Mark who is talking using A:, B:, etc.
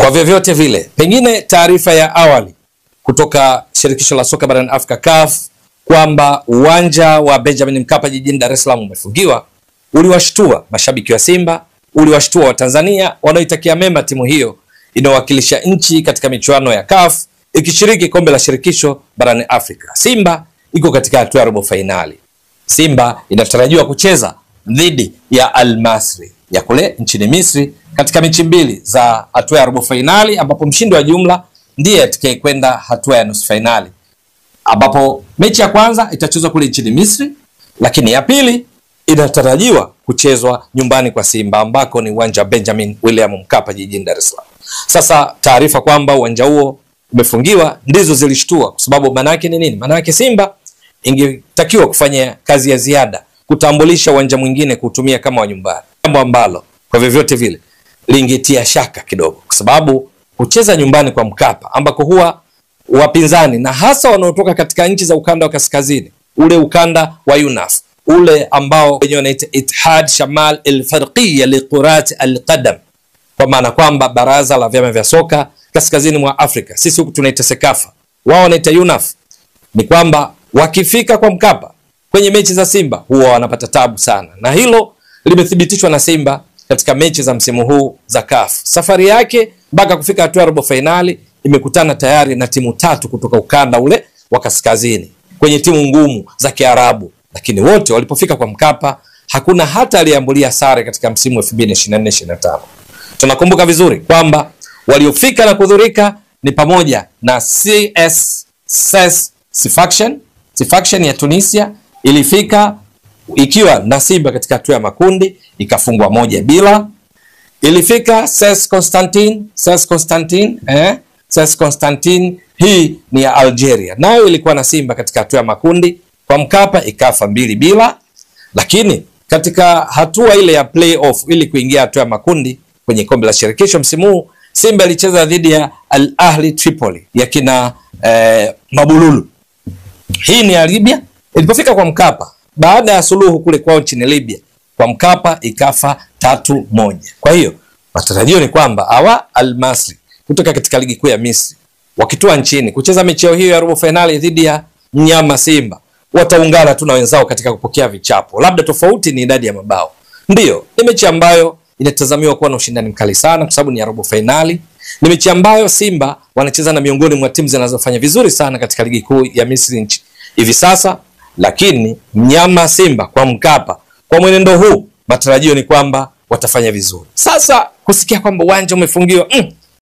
A: Kwa vyovyote vile, pengine taarifa ya awali kutoka shirikisho la soka barani Afrika CAF kwamba uwanja wa Benjamin Mkapa jijini Dar es Salaam umefungiwa uliwashtua mashabiki wa Simba, uliwashtua wa Tanzania wanaoitakia mema timu hiyo inayowakilisha nchi katika michuano ya CAF ikishiriki kombe la shirikisho barani Afrika. Simba iko katika hatua ya robo finali. Simba inatarajiwa kucheza dhidi ya Al Masry ya kule nchini Misri katika mechi mbili za hatua ya robo finali, ambapo mshindi wa jumla ndiye atakayekwenda hatua ya nusu finali, ambapo mechi ya kwanza itachezwa kule nchini Misri, lakini ya pili inatarajiwa kuchezwa nyumbani kwa Simba ambako ni uwanja Benjamin William Mkapa jijini Dar es Salaam. Sasa taarifa kwamba uwanja huo umefungiwa ndizo zilishtua, kwa sababu maana yake ni nini? Maana yake Simba ingetakiwa kufanya kazi ya ziada kutambulisha uwanja mwingine kutumia kama wa nyumbani, jambo ambalo kwa vyovyote vile lingetia shaka kidogo, kwa sababu kucheza nyumbani kwa Mkapa ambako huwa wapinzani na hasa wanaotoka katika nchi za ukanda wa kaskazini, ule ukanda wa UNAF, ule ambao wenyewe wanaita Ittihad Shamal al-Farqiyya liqurat al-Qadam, kwa maana kwamba baraza la vyama vya soka kaskazini mwa Afrika, sisi huku tunaita Sekafa, wao wanaita UNAF, ni kwamba wakifika kwa Mkapa kwenye mechi za Simba huwa wanapata tabu sana, na hilo limethibitishwa na Simba katika mechi za msimu huu za CAF. Safari yake mpaka kufika hatua ya robo finali imekutana tayari na timu tatu kutoka ukanda ule wa kaskazini kwenye timu ngumu za Kiarabu, lakini wote walipofika kwa Mkapa hakuna hata aliambulia sare katika msimu 2024-2025. Tunakumbuka vizuri kwamba waliofika na kudhurika ni pamoja na CS Sfaxien ya Tunisia, ilifika ikiwa na Simba katika hatua ya makundi ikafungwa 1-0. Ilifika CS Constantine, hii ni ya Algeria, nayo ilikuwa na Simba katika hatua ya makundi, kwa Mkapa ikafa 2-0. Lakini katika hatua ile ya playoff ili kuingia hatua ya makundi kwenye kombe la shirikisho msimu huu, Simba ilicheza dhidi ya Al Ahli Tripoli ya kina Mabululu, hii ni ya Libya. Ilipofika kwa Mkapa baada ya suluhu kule kwao nchini Libya, kwa Mkapa ikafa 3-1. Kwa hiyo matarajio ni kwamba hawa Al Masry kutoka katika ligi kuu ya Misri wakitua nchini kucheza mechi hiyo ya robo finali dhidi ya mnyama Simba, wataungana tu na wenzao katika kupokea vichapo, labda tofauti ni idadi ya mabao. Ndiyo, ni mechi ambayo inatazamiwa kuwa na ushindani mkali sana kwa sababu ni ya robo finali. Ni mechi ambayo Simba wanacheza na miongoni mwa timu zinazofanya vizuri sana katika ligi kuu ya Misri hivi sasa, lakini mnyama Simba kwa Mkapa kwa mwenendo huu matarajio ni kwamba watafanya vizuri. Sasa kusikia kwamba uwanja umefungiwa,